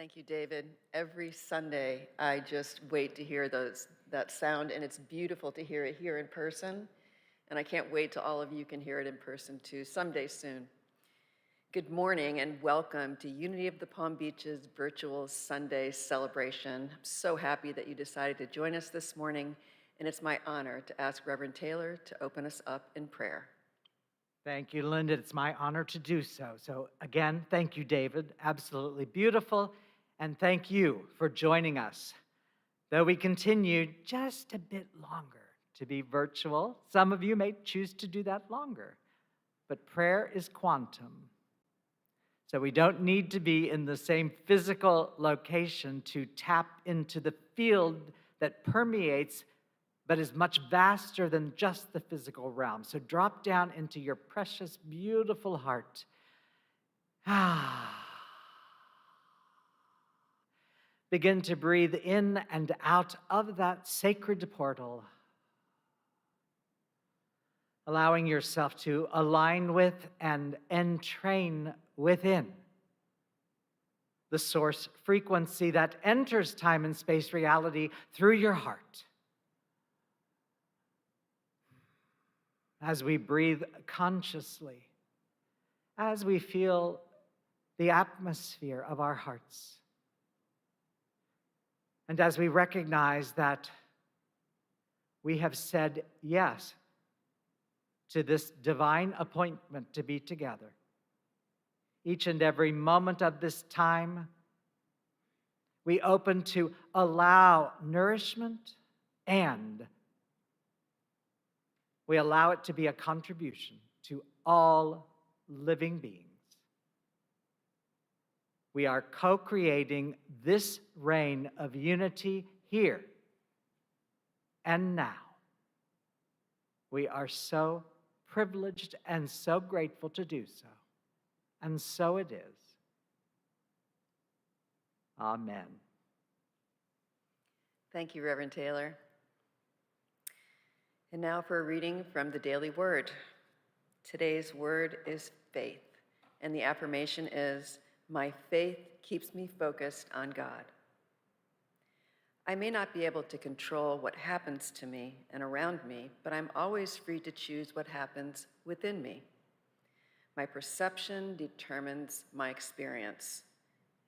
Thank you, David. Every Sunday, I just wait to hear that sound, and it's beautiful to hear it here in person. And I can't wait till all of you can hear it in person too, someday soon. Good morning and welcome to Unity of the Palm Beaches virtual Sunday celebration. I'm so happy that you decided to join us this morning, and it's my honor to ask Reverend Taylor to open us up in prayer. Thank you, Linda. It's my honor to do so. So again, thank you, David. Absolutely beautiful. And thank you for joining us. Though we continue just a bit longer to be virtual, some of you may choose to do that longer. But prayer is quantum. So we don't need to be in the same physical location to tap into the field that permeates but is much vaster than just the physical realm. So drop down into your precious, beautiful heart. Begin to breathe in and out of that sacred portal, allowing yourself to align with and entrain within the source frequency that enters time and space reality through your heart. As we breathe consciously, as we feel the atmosphere of our hearts, and as we recognize that we have said yes to this divine appointment to be together, each and every moment of this time, we open to allow nourishment and we allow it to be a contribution to all living beings. We are co-creating this reign of unity here and now. We are so privileged and so grateful to do so. And so it is. Amen. Thank you, Reverend Taylor. And now for a reading from the Daily Word. Today's word is faith, and the affirmation is, "My faith keeps me focused on God." I may not be able to control what happens to me and around me, but I'm always free to choose what happens within me. My perception determines my experience,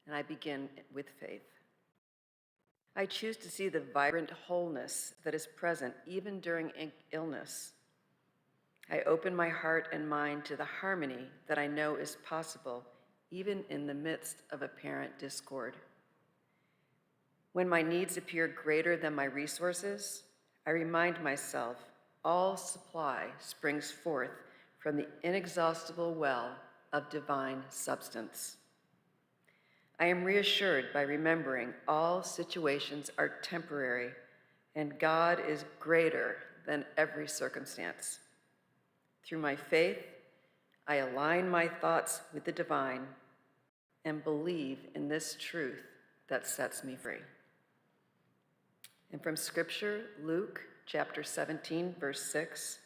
and I begin with faith. I choose to see the vibrant wholeness that is present even during illness. I open my heart and mind to the harmony that I know is possible even in the midst of apparent discord. When my needs appear greater than my resources, I remind myself all supply springs forth from the inexhaustible well of divine substance. I am reassured by remembering all situations are temporary and God is greater than every circumstance. Through my faith, I align my thoughts with the divine and believe in this truth that sets me free. And from Scripture, Luke chapter 17, verse 6,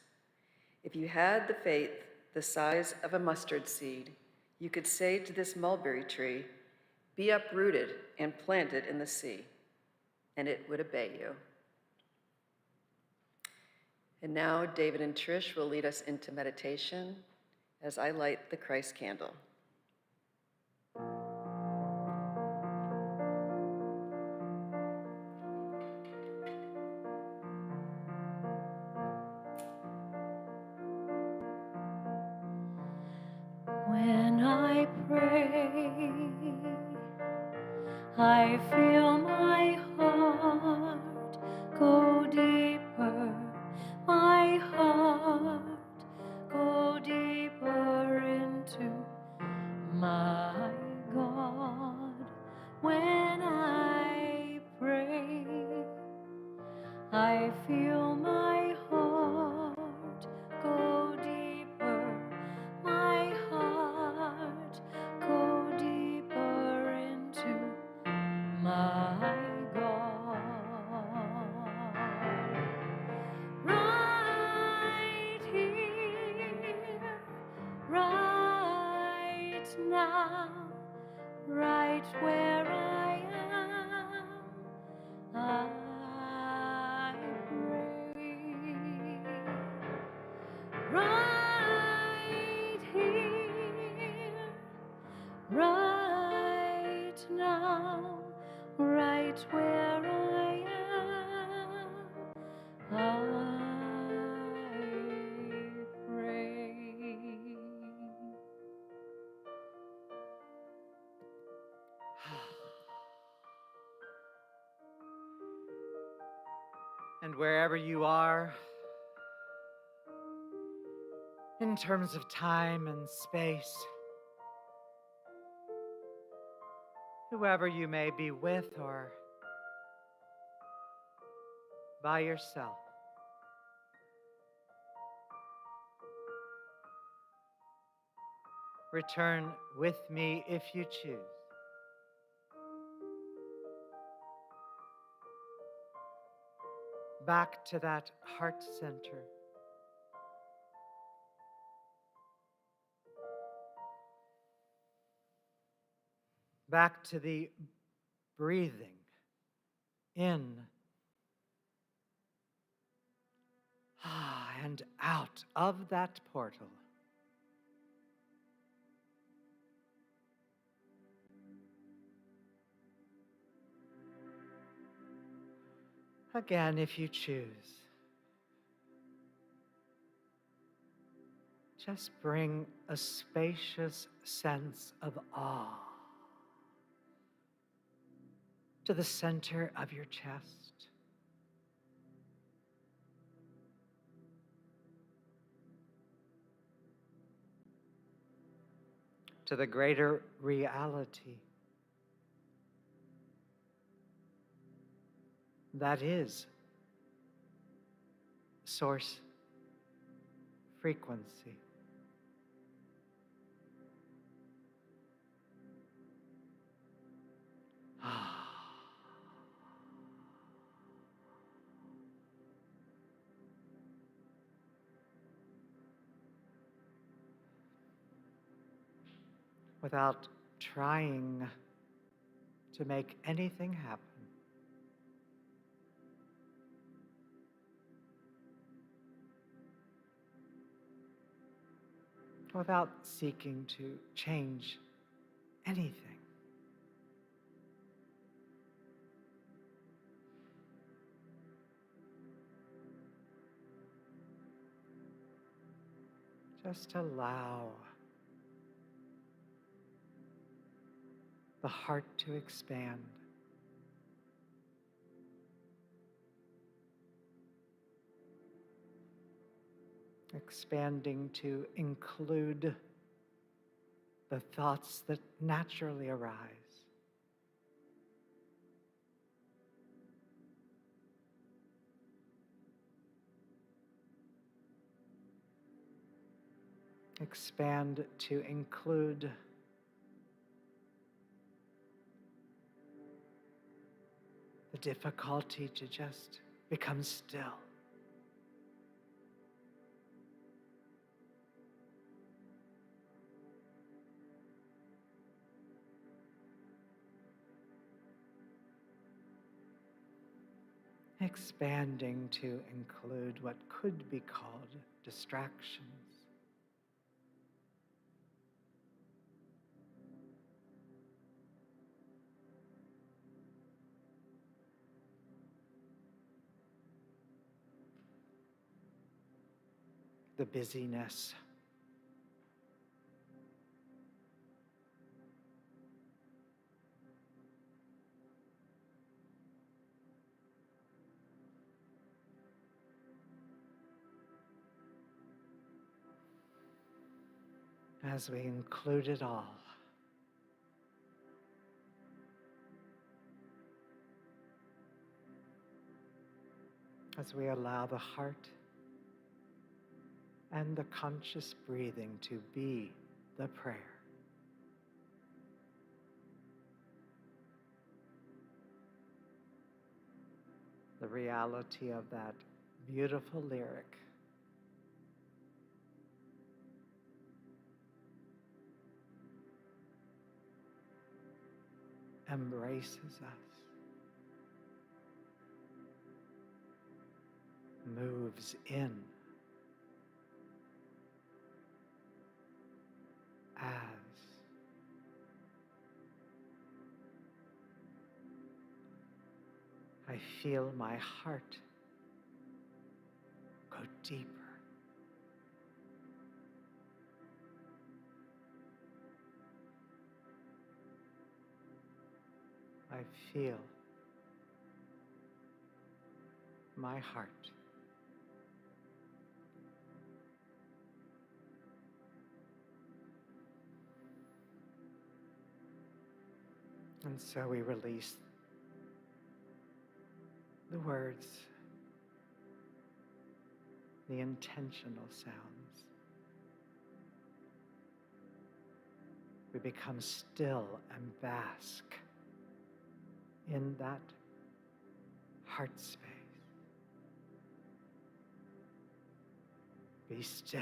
"If you had the faith the size of a mustard seed, you could say to this mulberry tree, 'Be uprooted and planted in the sea,' and it would obey you." And now David and Trish will lead us into meditation as I light the Christ candle. When I pray, I feel my heart go deeper, my heart go deeper into my God. When I pray, I feel my heart go deeper, my heart go deeper into my God. Right here, right now, right where I right now, right where I am. I pray. And wherever you are, in terms of time and space, whoever you may be with or by yourself, return with me if you choose. Back to that heart center. Back to the breathing in and out of that portal. Again, if you choose, just bring a spacious sense of awe to the center of your chest. To the greater reality that is source frequency. Without trying to make anything happen. Without seeking to change anything. Just allow the heart to expand. Expanding to include the thoughts that naturally arise. Expand to include the difficulty to just become still. Expanding to include what could be called distractions. The busyness. As we include it all, as we allow the heart and the conscious breathing to be the prayer. The reality of that beautiful lyric. Embraces us, moves in as I feel my heart go deeper. I feel my heart and so we release the words, the intentional sounds. We become still and bask in that heart space. Be still.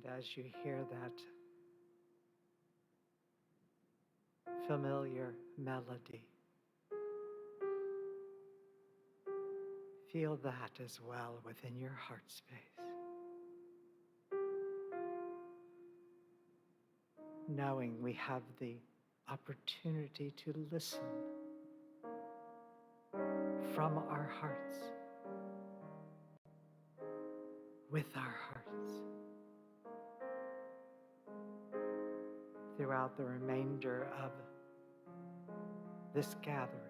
And as you hear that familiar melody, feel that as well within your heart space. Knowing we have the opportunity to listen from our hearts, with our hearts, throughout the remainder of this gathering.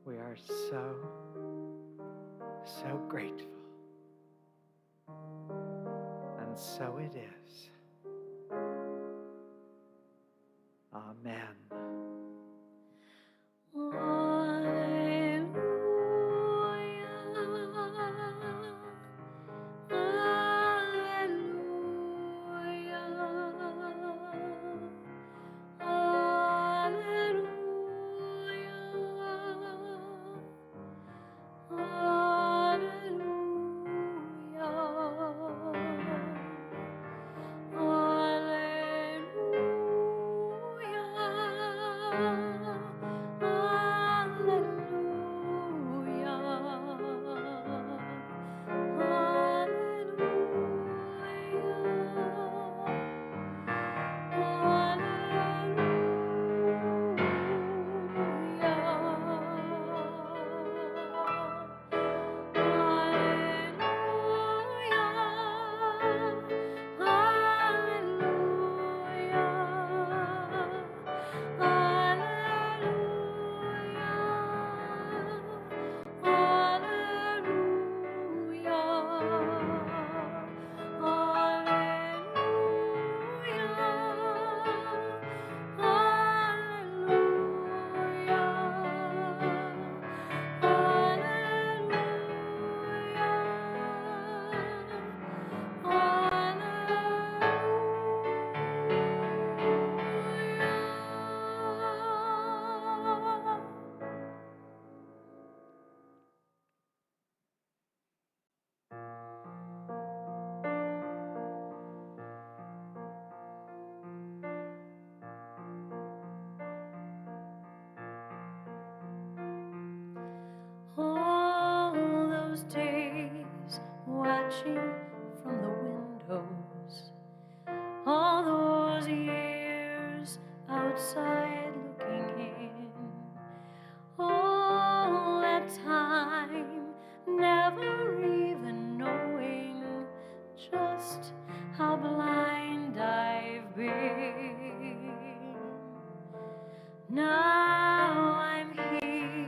We are so, so grateful. And so it is. Amen. All those days watching from the windows, all those years outside looking in, all that time never even knowing just how blind I've been. Now I'm here,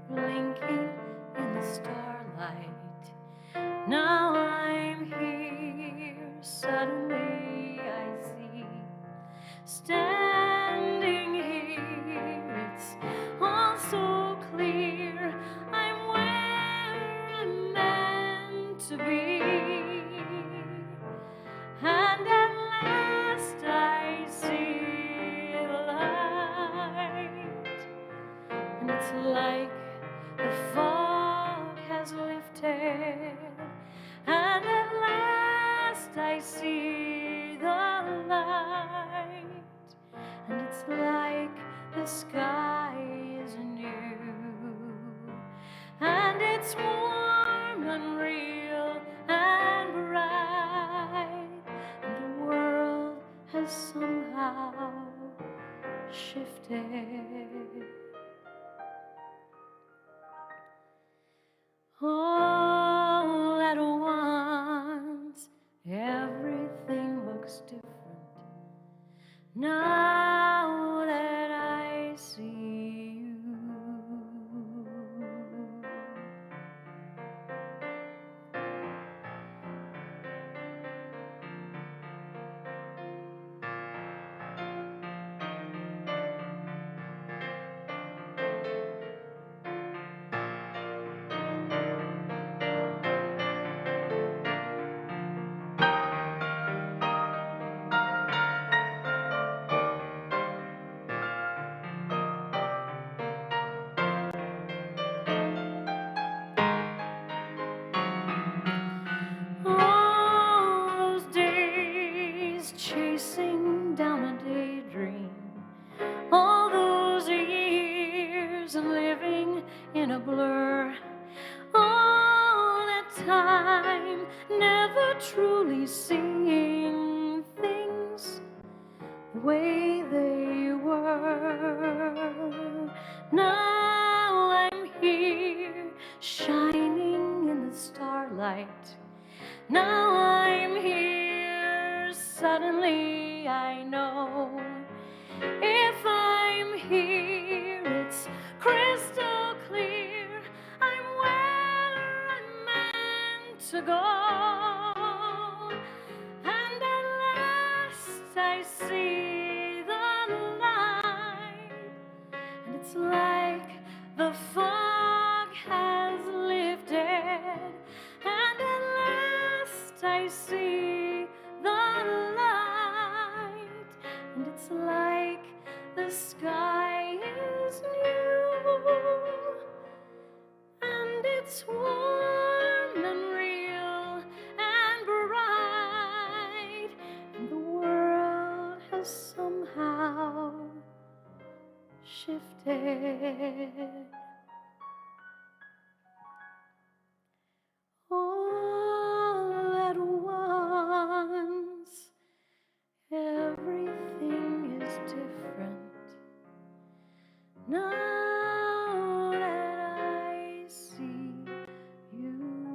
blinking in the starlight. Now I'm here, suddenly I see. Standing here, it's all so clear. I'm where I'm meant to be. And at last I see the light. And it's like the fog has lifted. And at last I see the light. And it's like the sky is new. And it's warm and real and bright. And the world has somehow shifted. All at once, everything looks different now that I see you. All those days chasing down a daydream, all those years living in a blur, all that time never truly seeing things the way they were. Now I'm here, shining in the starlight. Now I'm here, suddenly I know. If I'm here, it's crystal clear. I'm where I'm meant to go. All at once, everything is different now that I see you.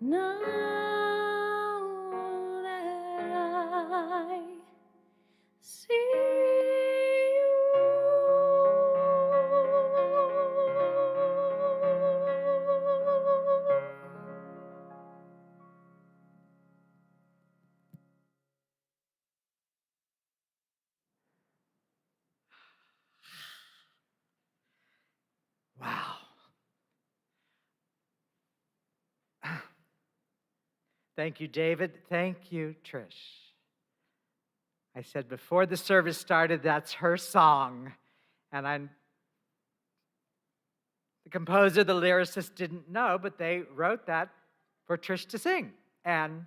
Now that I see Wow. Thank you, David. Thank you, Trish. I said before the service started, that's her song. And the composer, the lyricist didn't know, but they wrote that for Trish to sing. And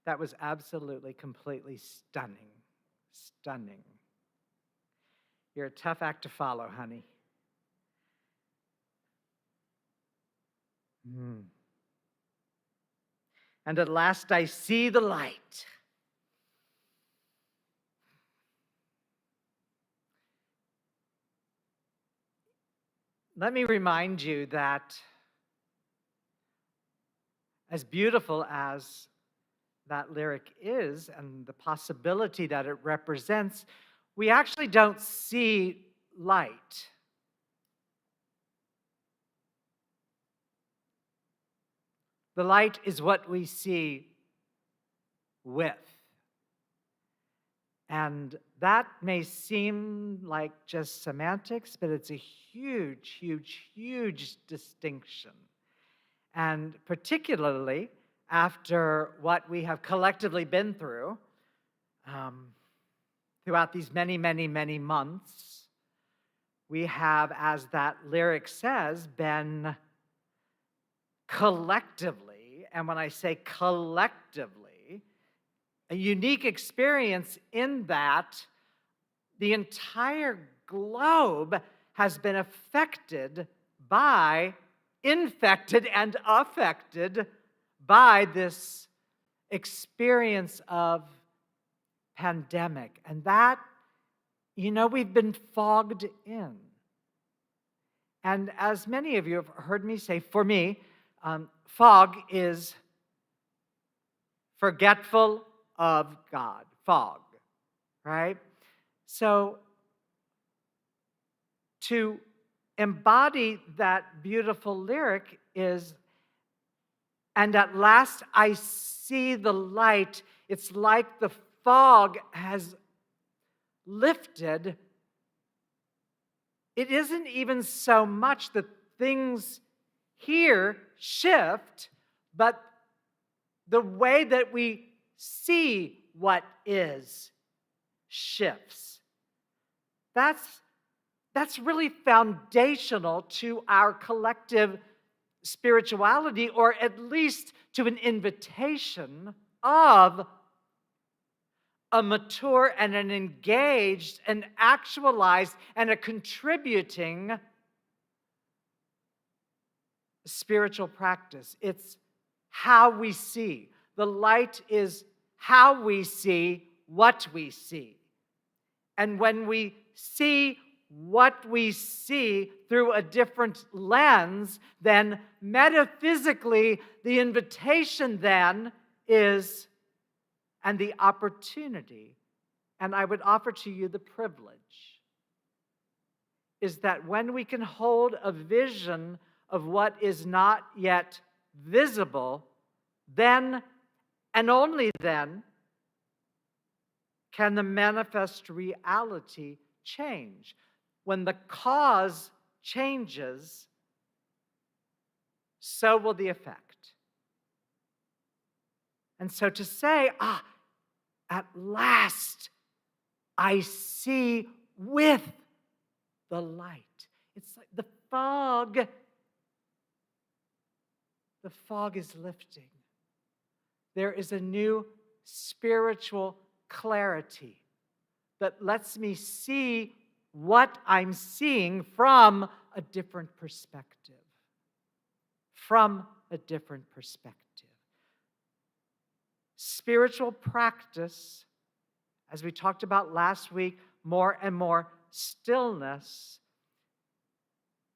that was absolutely, completely stunning. Stunning. You're a tough act to follow, honey. And at last I see the light. Let me remind you that as beautiful as that lyric is and the possibility that it represents, we actually don't see light. The light is what we see with. And that may seem like just semantics, but it's a huge, huge, huge distinction. And particularly after what we have collectively been through throughout these many, many, many months, we have, as that lyric says, been collectively, and when I say collectively, a unique experience in that the entire globe has been infected and affected by this experience of pandemic. And that, we've been fogged in. And as many of you have heard me say, for me, fog is forgetful of God. Fog, right? So to embody that beautiful lyric is, and at last I see the light. It's like the fog has lifted. It isn't even so much that things here shift, but the way that we see what is shifts. That's really foundational to our collective spirituality, or at least to an invitation of a mature and an engaged and actualized and a contributing spiritual practice. It's how we see. The light is how we see what we see. And when we see what we see through a different lens, then metaphysically, the invitation then is, and the opportunity, and I would offer to you the privilege, is that when we can hold a vision of what is not yet visible, then and only then can the manifest reality change. When the cause changes, so will the effect. And so to say, at last I see with the light. It's like the fog the fog is lifting. There is a new spiritual clarity that lets me see what I'm seeing from a different perspective. From a different perspective. Spiritual practice, as we talked about last week, more and more stillness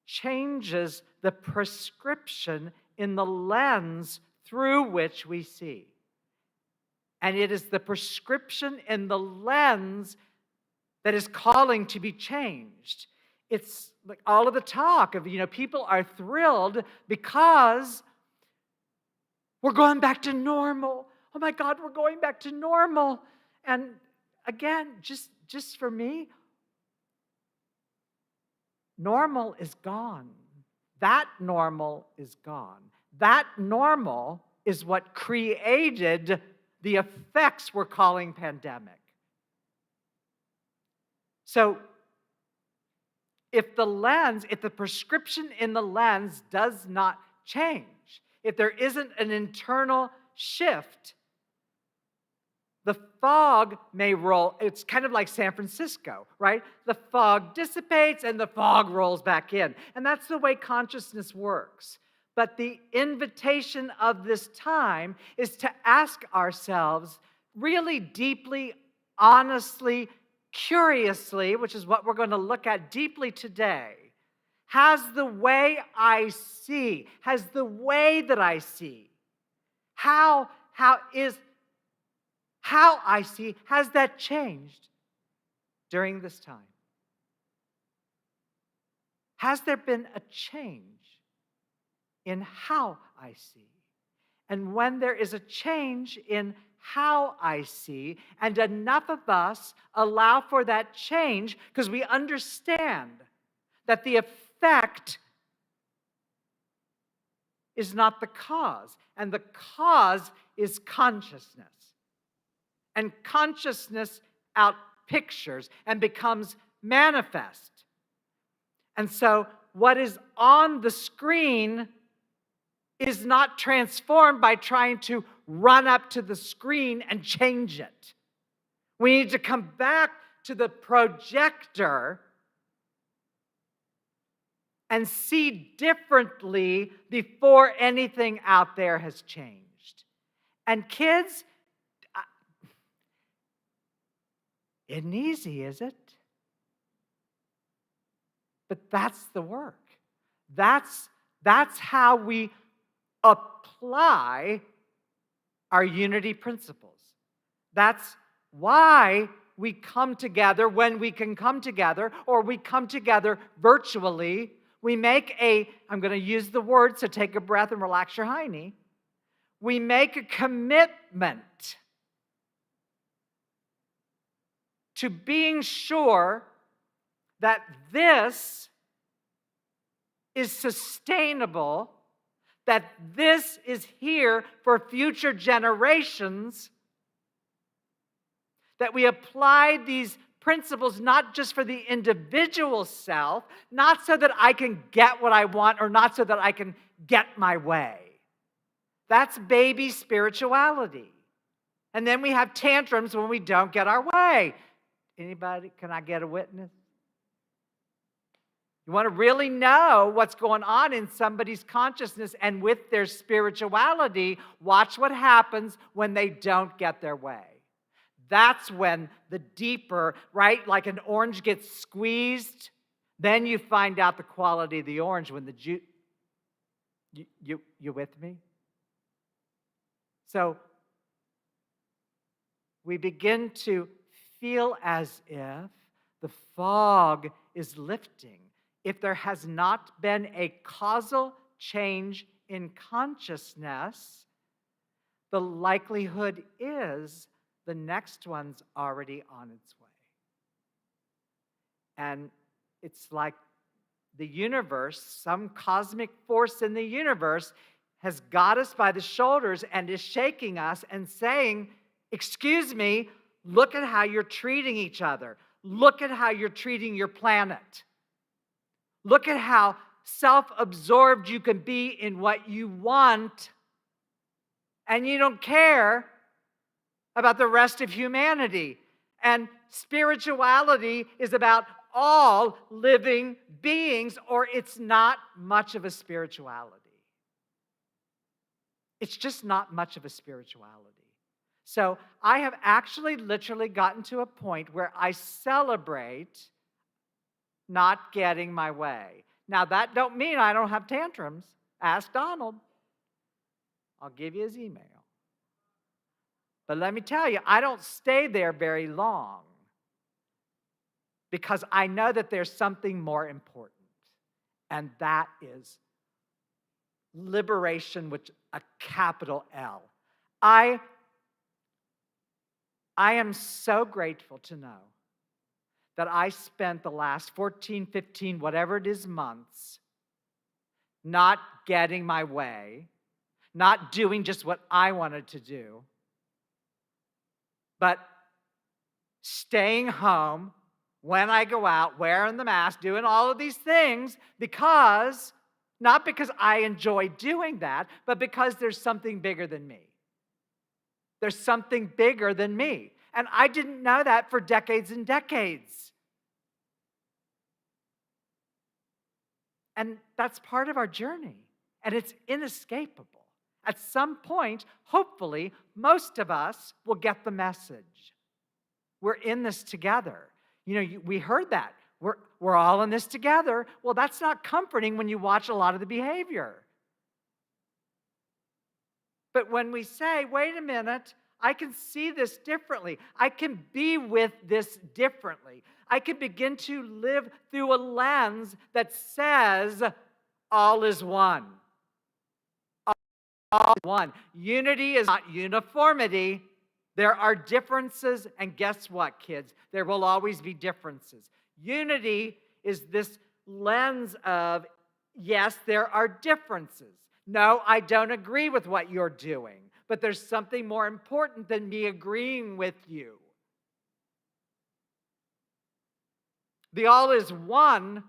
changes the prescription in the lens through which we see. And it is the prescription in the lens that is calling to be changed. It's like all of the talk of, people are thrilled because we're going back to normal. Oh my God, we're going back to normal. And again, just for me, normal is gone. That normal is gone. That normal is what created the effects we're calling pandemic. So, if the prescription in the lens does not change, if there isn't an internal shift, the fog may roll. It's kind of like San Francisco, right? The fog dissipates and the fog rolls back in. And that's the way consciousness works. But the invitation of this time is to ask ourselves really deeply, honestly, curiously, which is what we're going to look at deeply today. Has the way I see, has the way that I see, how I see, has that changed during this time? Has there been a change in how I see? And when there is a change in how I see, and enough of us allow for that change because we understand that the effect is not the cause, and the cause is consciousness. And consciousness outpictures and becomes manifest. And so what is on the screen is not transformed by trying to run up to the screen and change it. We need to come back to the projector and see differently before anything out there has changed. And kids, isn't easy, is it? But that's the work. That's how we apply our unity principles. That's why we come together when we can come together, or we come together virtually. We make I'm going to use the word, so take a breath and relax your hiney. We make a commitment to being sure that this is sustainable, that this is here for future generations, that we apply these principles not just for the individual self, not so that I can get what I want or not so that I can get my way. That's baby spirituality. And then we have tantrums when we don't get our way. Anybody? Can I get a witness? You want to really know what's going on in somebody's consciousness and with their spirituality, watch what happens when they don't get their way. That's when the deeper, right, like an orange gets squeezed, then you find out the quality of the orange when the juice. You with me? So we begin to feel as if the fog is lifting. If there has not been a causal change in consciousness, the likelihood is the next one's already on its way. And it's like the universe, some cosmic force in the universe has got us by the shoulders and is shaking us and saying, excuse me, look at how you're treating each other. Look at how you're treating your planet. Look at how self-absorbed you can be in what you want, and you don't care about the rest of humanity. And spirituality is about all living beings, or it's not much of a spirituality. It's just not much of a spirituality. So I have actually literally gotten to a point where I celebrate not getting my way. Now, that don't mean I don't have tantrums. Ask Donald. I'll give you his email. But let me tell you, I don't stay there very long because I know that there's something more important, and that is liberation with a capital L. I am so grateful to know that I spent the last 14, 15, whatever it is, months not getting my way, not doing just what I wanted to do, but staying home when I go out, wearing the mask, doing all of these things because, not because I enjoy doing that, but because there's something bigger than me. There's something bigger than me. And I didn't know that for decades and decades. And that's part of our journey. And it's inescapable. At some point, hopefully, most of us will get the message. We're in this together. You know, we heard that. We're all in this together. Well, that's not comforting when you watch a lot of the behavior. But when we say, wait a minute, I can see this differently. I can be with this differently. I can begin to live through a lens that says all is one. All is one. Unity is not uniformity. There are differences, and guess what, kids? There will always be differences. Unity is this lens of, yes, there are differences. No, I don't agree with what you're doing, but there's something more important than me agreeing with you. The all is one,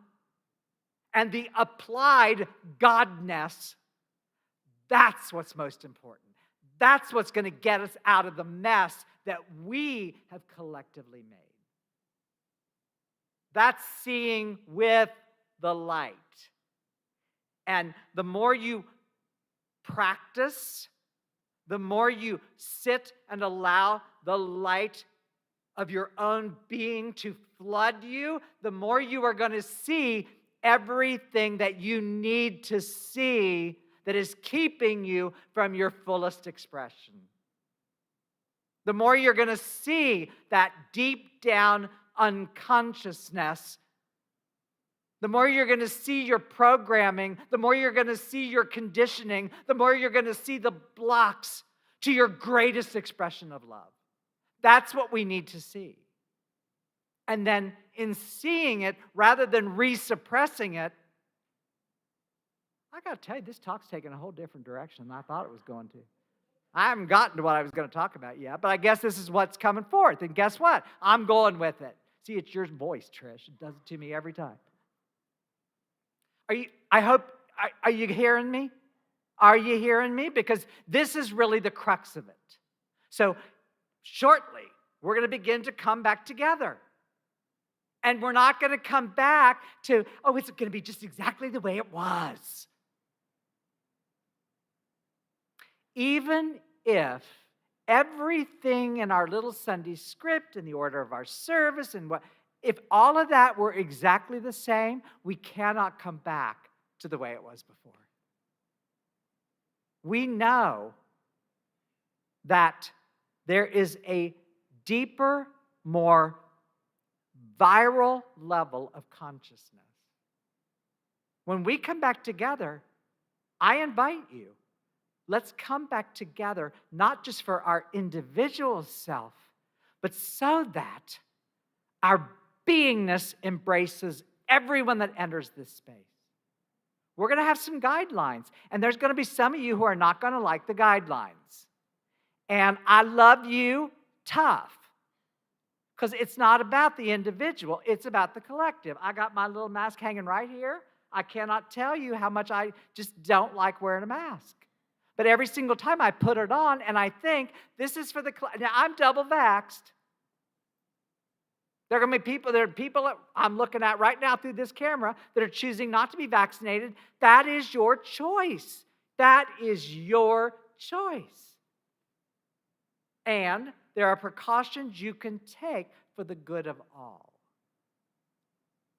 and the applied godness, that's what's most important. That's what's going to get us out of the mess that we have collectively made. That's seeing with the light. And the more you practice, the more you sit and allow the light of your own being to flood you, the more you are going to see everything that you need to see that is keeping you from your fullest expression. The more you're going to see that deep down unconsciousness, the more you're going to see your programming, the more you're going to see your conditioning, the more you're going to see the blocks to your greatest expression of love. That's what we need to see. And then in seeing it, rather than resuppressing it, I got to tell you, this talk's taken a whole different direction than I thought it was going to. I haven't gotten to what I was going to talk about yet, but I guess this is what's coming forth. And guess what? I'm going with it. See, it's your voice, Trish. It does it to me every time. Are you hearing me? Are you hearing me? Because this is really the crux of it. So shortly, we're going to begin to come back together. And we're not going to come back to, oh, it's going to be just exactly the way it was. Even if everything in our little Sunday script and the order of our service and if all of that were exactly the same, we cannot come back to the way it was before. We know that there is a deeper, more viral level of consciousness. When we come back together, I invite you, let's come back together, not just for our individual self, but so that our beingness embraces everyone that enters this space. We're going to have some guidelines, and there's going to be some of you who are not going to like the guidelines. And I love you tough, because it's not about the individual, it's about the collective. I got my little mask hanging right here. I cannot tell you how much I just don't like wearing a mask. But every single time I put it on and I think, this is for the class. Now, I'm double vaxxed. There are people that I'm looking at right now through this camera that are choosing not to be vaccinated. That is your choice. That is your choice. And there are precautions you can take for the good of all.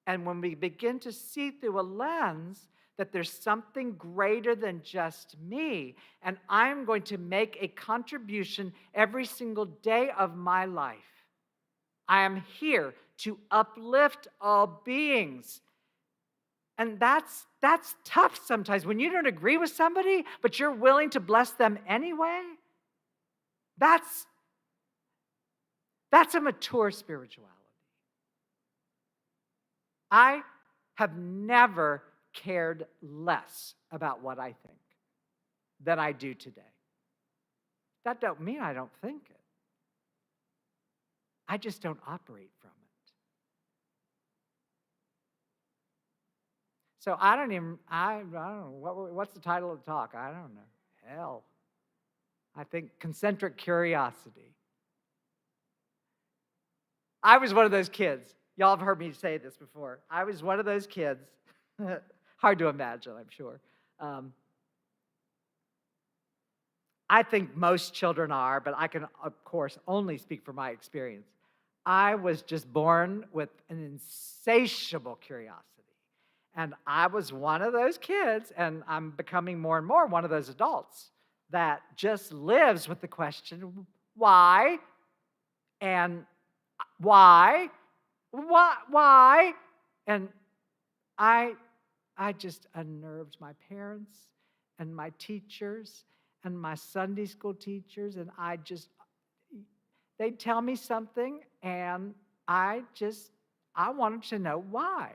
And when we begin to see through a lens that there's something greater than just me, and I'm going to make a contribution every single day of my life. I am here to uplift all beings. And that's tough sometimes. When you don't agree with somebody, but you're willing to bless them anyway, that's a mature spirituality. I have never cared less about what I think than I do today. That don't mean I don't think it. I just don't operate from it. So I don't know, what's the title of the talk? I don't know. Hell. I think Concentric Curiosity. I was one of those kids. Y'all have heard me say this before. I was one of those kids. Hard to imagine, I'm sure. I think most children are, but I can, of course, only speak from my experience. I was just born with an insatiable curiosity. And I was one of those kids, and I'm becoming more and more one of those adults that just lives with the question, why? And why? Why? And I just unnerved my parents and my teachers and my Sunday school teachers, and they'd tell me something, and I wanted to know why.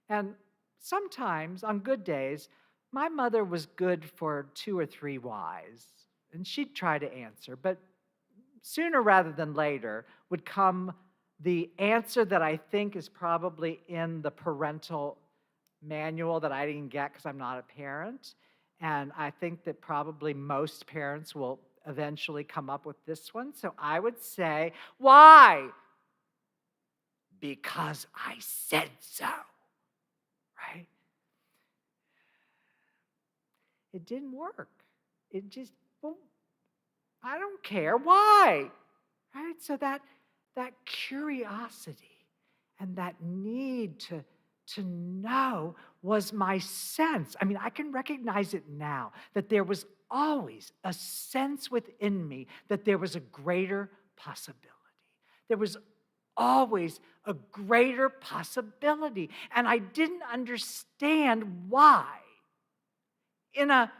And sometimes, on good days, my mother was good for 2 or 3 whys, and she'd try to answer, but sooner rather than later would come the answer that I think is probably in the parental manual that I didn't get because I'm not a parent. And I think that probably most parents will eventually come up with this one. So I would say, why? Because I said so, right? It didn't work. It just, well, I don't care. Why? Right? So that curiosity and that need to know was my sense. I mean, I can recognize it now, that there was always a sense within me that there was a greater possibility. There was always a greater possibility. And I didn't understand why. In a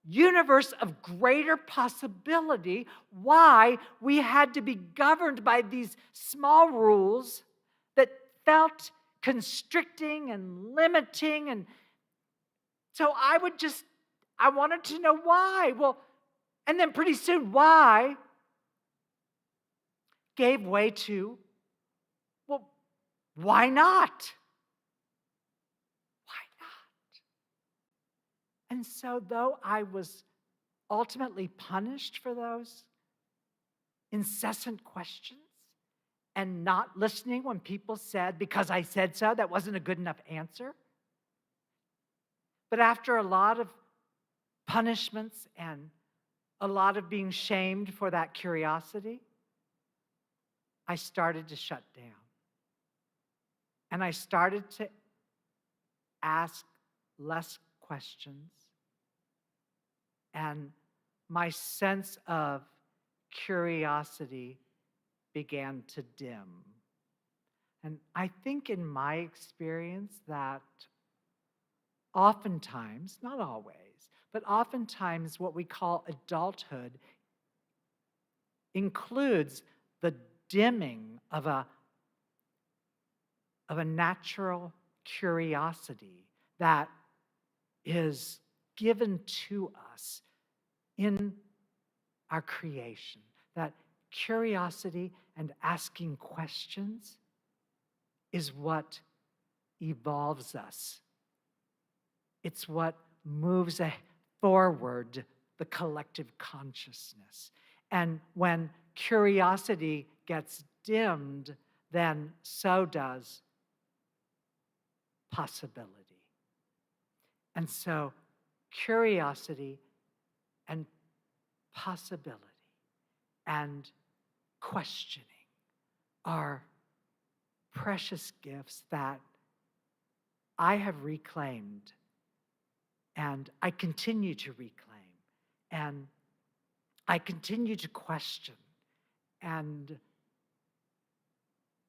universe of greater possibility, why we had to be governed by these small rules that felt constricting and limiting. And so I wanted to know why. Well, and then pretty soon why gave way to, well, why not? Why not? And so though I was ultimately punished for those incessant questions and not listening when people said, because I said so, that wasn't a good enough answer. But after a lot of punishments and a lot of being shamed for that curiosity, I started to shut down. And I started to ask less questions. And my sense of curiosity began to dim. And I think in my experience that oftentimes, not always, but oftentimes what we call adulthood includes the dimming of a natural curiosity that is given to us in our creation. That curiosity and asking questions is what evolves us It's what moves forward the collective consciousness. And when curiosity gets dimmed, then so does possibility. And so curiosity and possibility and questioning are precious gifts that I have reclaimed and I continue to reclaim and I continue to question. And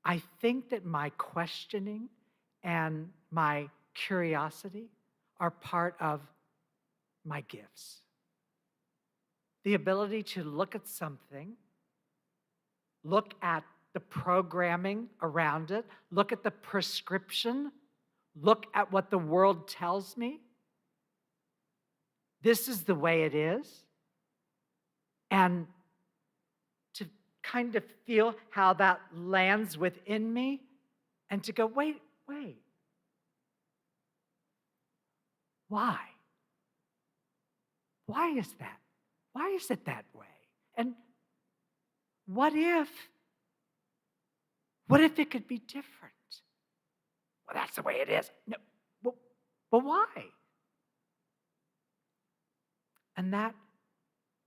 I think that my questioning and my curiosity are part of my gifts. The ability to look at something, look at the programming around it, look at the prescription, look at what the world tells me. This is the way it is. And to kind of feel how that lands within me and to go, wait. Why? Why is that? Why is it that way? And what if it could be different? Well, that's the way it is. No, but why? And that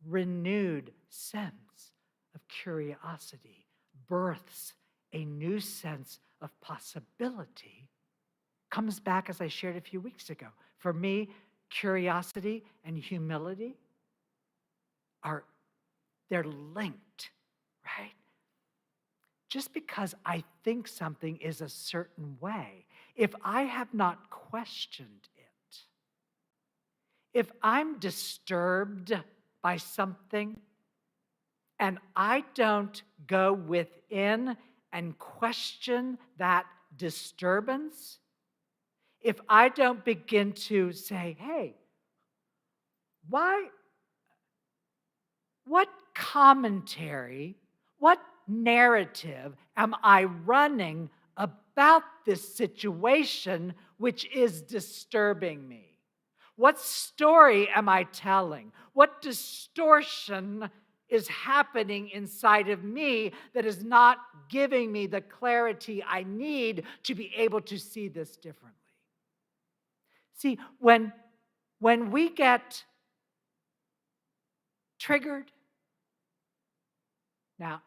renewed sense of curiosity births a new sense of possibility. Comes back, as I shared a few weeks ago. For me, curiosity and humility they're linked, right? Just because I think something is a certain way, if I have not questioned it, if I'm disturbed by something and I don't go within and question that disturbance, if I don't begin to say, hey, what commentary, what narrative am I running about this situation which is disturbing me? What story am I telling? What distortion is happening inside of me that is not giving me the clarity I need to be able to see this differently? See, when we get triggered, now,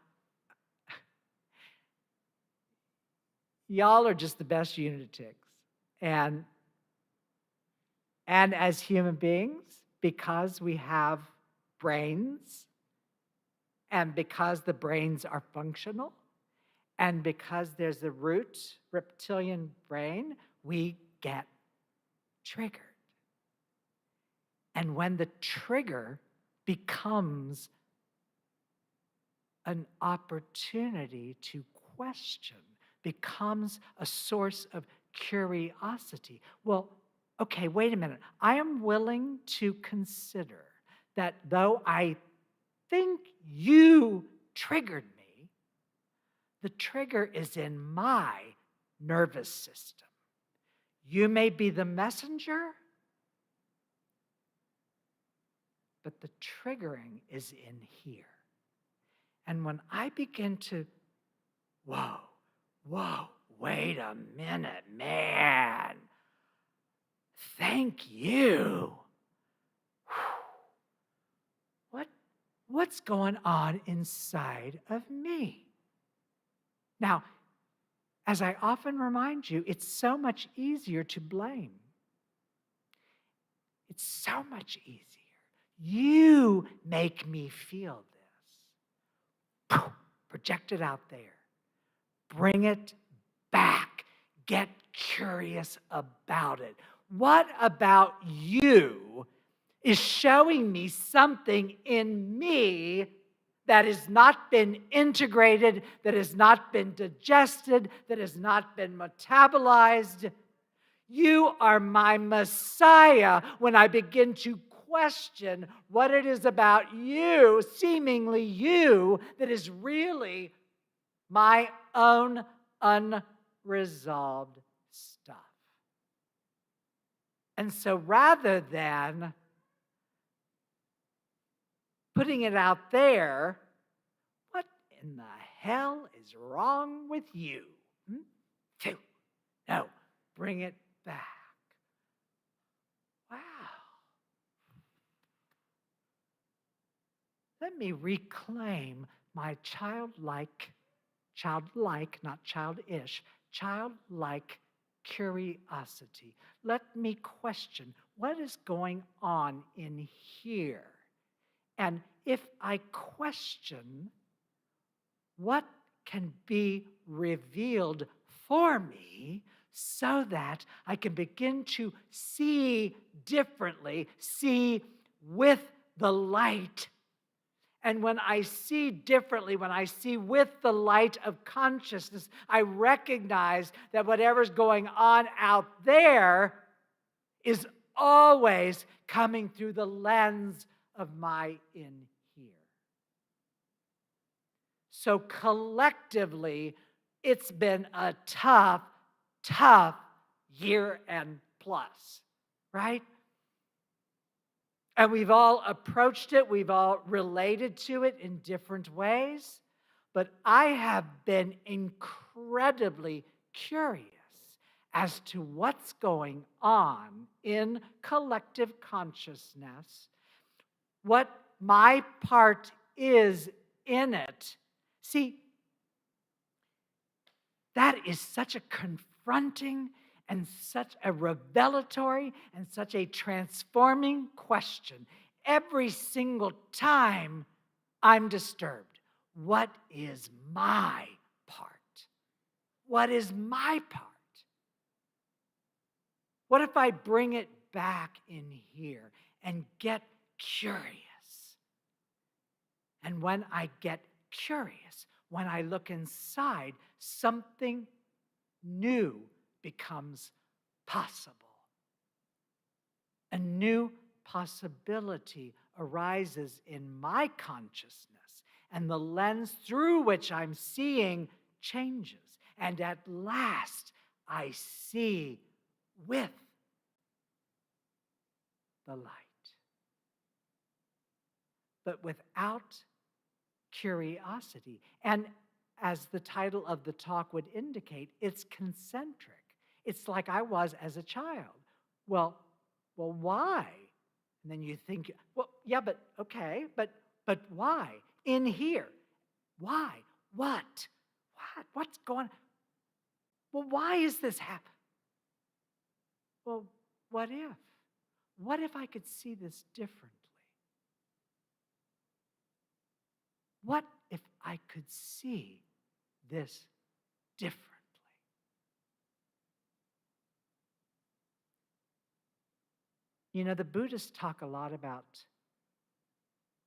y'all are just the best lunatics. And as human beings, because we have brains, and because the brains are functional, and because there's a root reptilian brain, we get triggered. And when the trigger becomes an opportunity to question, becomes a source of curiosity. Well, okay, wait a minute. I am willing to consider that though I think you triggered me, the trigger is in my nervous system. You may be the messenger, but the triggering is in here. And when I begin to, whoa, wait a minute, man. Thank you. What's going on inside of me? Now, as I often remind you, it's so much easier to blame. It's so much easier. You make me feel this. Project it out there. Bring it back. Get curious about it. What about you is showing me something in me that has not been integrated, that has not been digested, that has not been metabolized? You are my Messiah when I begin to question what it is about you, seemingly you, that is really my own unresolved stuff. And so rather than putting it out there, what in the hell is wrong with you? Phew. No, bring it back. Wow. Let me reclaim my childlike, not childish, childlike curiosity. Let me question what is going on in here. And if I question, what can be revealed for me so that I can begin to see differently, see with the light. And when I see differently, when I see with the light of consciousness, I recognize that whatever's going on out there is always coming through the lens of my in here. So collectively, it's been a tough year and plus, right? And we've all approached it, we've all related to it in different ways. But I have been incredibly curious as to what's going on in collective consciousness, what my part is in it. See, that is such a confronting and such a revelatory and such a transforming question. Every single time I'm disturbed, what is my part? What is my part? What if I bring it back in here and get curious? And when I get curious, when I look inside, something new becomes possible. A new possibility arises in my consciousness, and the lens through which I'm seeing changes. And at last, I see with the light. But without curiosity, and as the title of the talk would indicate, it's concentric. It's like I was as a child. Well, why? And then you think, well, yeah, but okay, but why? In here. Why? What? What's going on? Well, why is this happening? Well, what if? What if I could see this differently? What if I could see this differently? You know, the Buddhists talk a lot about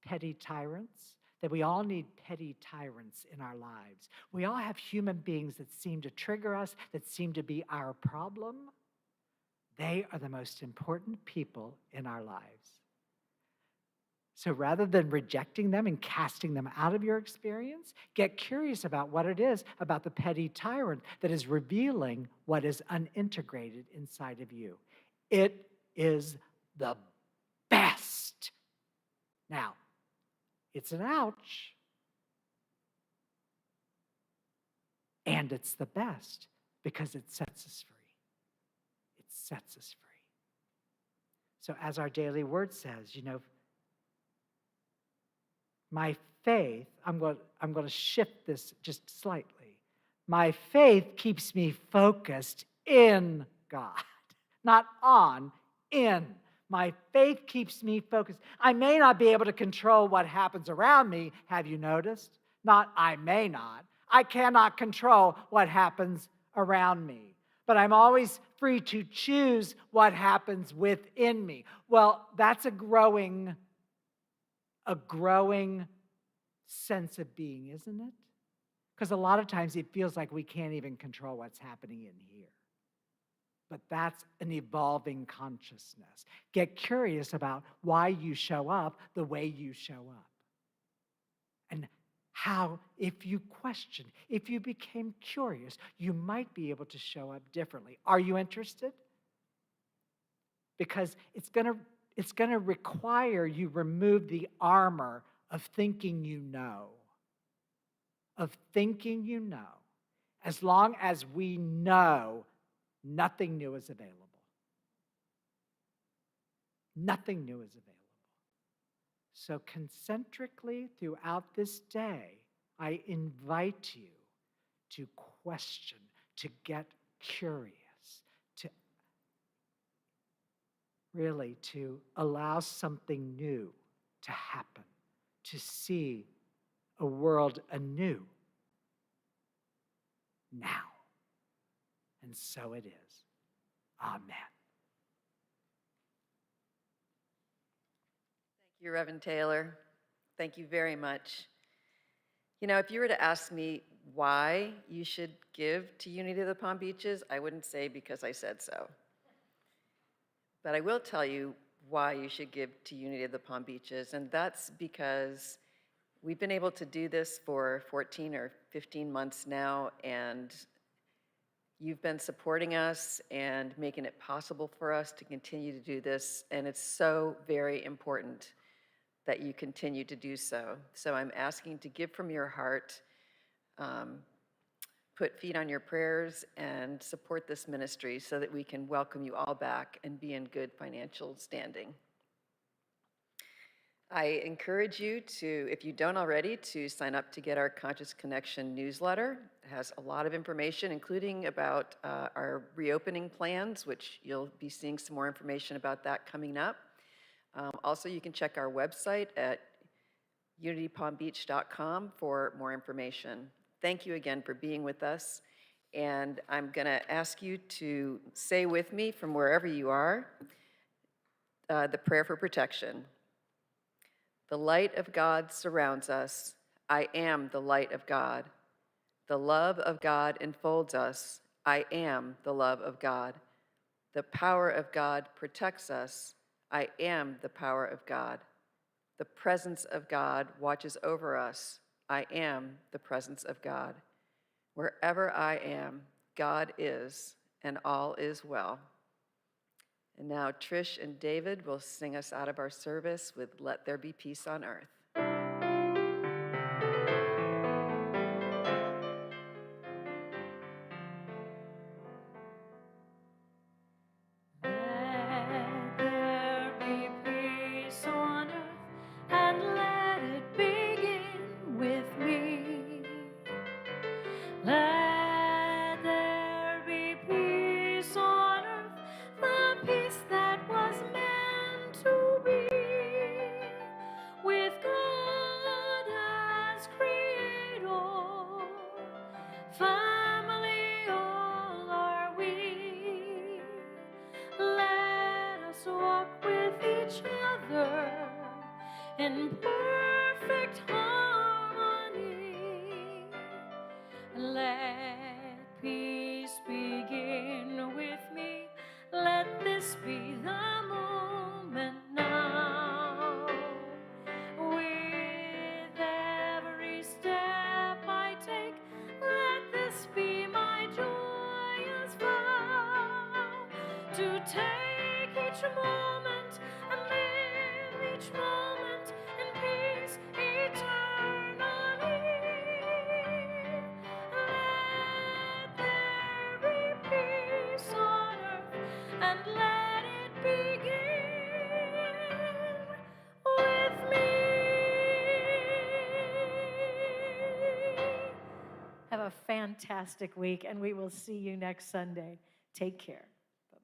petty tyrants, that we all need petty tyrants in our lives. We all have human beings that seem to trigger us, that seem to be our problem. They are the most important people in our lives. So rather than rejecting them and casting them out of your experience, get curious about what it is about the petty tyrant that is revealing what is unintegrated inside of you. It is the best. Now, it's an ouch. And it's the best because it sets us free. It sets us free. So as our daily word says, you know, my faith, I'm going to shift this just slightly. My faith keeps me focused in God, not on, in. My faith keeps me focused. I may not be able to control what happens around me, have you noticed? Not I may not. I cannot control what happens around me. But I'm always free to choose what happens within me. Well, that's a growing sense of being, isn't it? Because a lot of times it feels like we can't even control what's happening in here. But that's an evolving consciousness. Get curious about why you show up the way you show up. And how, if you question, if you became curious, you might be able to show up differently. Are you interested? because it's gonna require you remove the armor of thinking you know. Of thinking you know. As long as we know, nothing new is available. Nothing new is available. So concentrically throughout this day, I invite you to question, to get curious, to really to allow something new to happen, to see a world anew now. And so it is. Amen. Thank you, Reverend Taylor. Thank you very much. You know, if you were to ask me why you should give to Unity of the Palm Beaches, I wouldn't say because I said so. But I will tell you why you should give to Unity of the Palm Beaches, and that's because we've been able to do this for 14 or 15 months now, and you've been supporting us and making it possible for us to continue to do this, and it's so very important that you continue to do so. So I'm asking to give from your heart, put feet on your prayers, and support this ministry so that we can welcome you all back and be in good financial standing. I encourage you to, if you don't already, to sign up to get our Conscious Connection newsletter. It has a lot of information, including about our reopening plans, which you'll be seeing some more information about that coming up. Also, you can check our website at unitypalmbeach.com for more information. Thank you again for being with us. And I'm going to ask you to say with me from wherever you are the prayer for protection. The light of God surrounds us. I am the light of God. The love of God enfolds us. I am the love of God. The power of God protects us. I am the power of God. The presence of God watches over us. I am the presence of God. Wherever I am, God is, and all is well. And now Trish and David will sing us out of our service with Let There Be Peace on Earth. Let there be peace on earth, and let it begin with me. Let there be peace on earth, the peace that was meant to be. With God as creator, family all are we. Let us walk with each other in perfect harmony. Let peace begin with me. Let this be the moment now. With every step I take, let this be my joyous vow. To take each moment and live each moment in peace eternally. Let there be peace on earth, and let it begin with me. Have a fantastic week, and we will see you next Sunday. Take care.